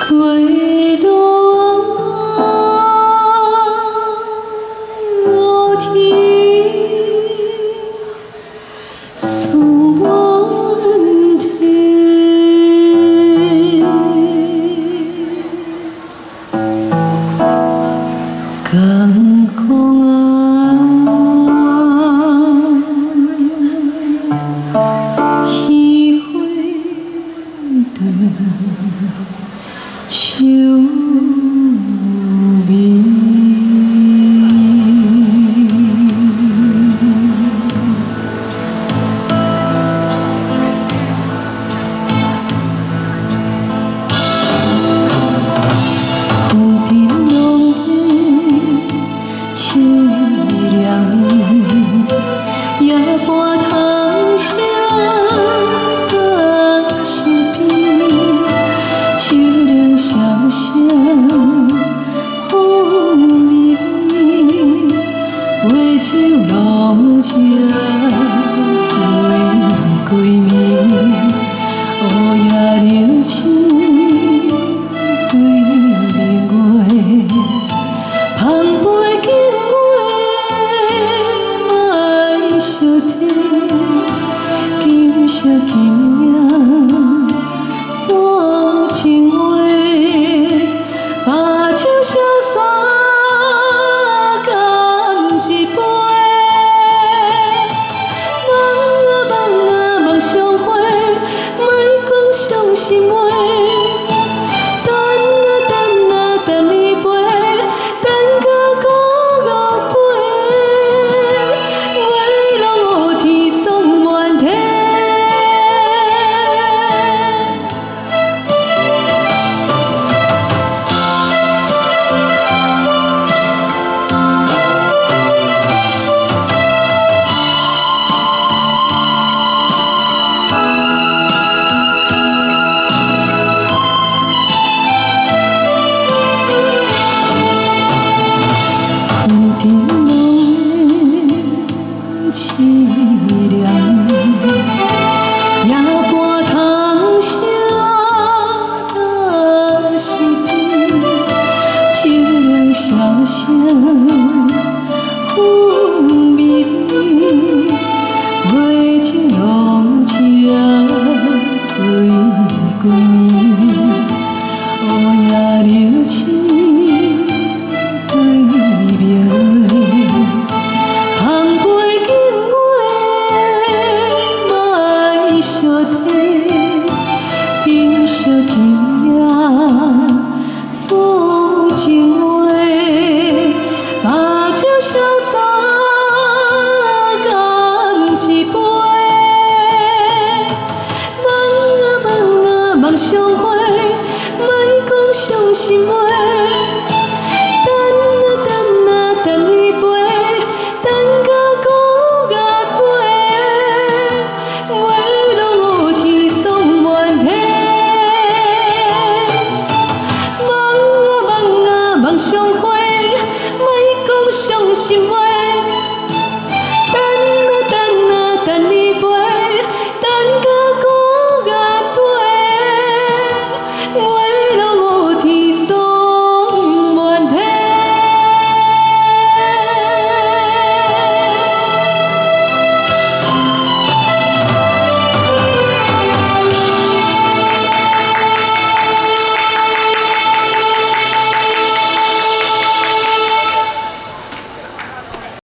为了我天送阮体，敢讲啊，彼花长。秋眠，风尘浪影，像一粒棉，夜半通宵感伤悲。秋凉声声，风微微，杯酒浓茶醉归暝。黑夜流星对明月，香杯敬月，莫相提，今宵今夜。诉情话，把酒消散，干一杯。梦啊梦啊梦相会，莫讲伤心话。等啊等啊等你飞，等到古月飞。为了我天送满天。天。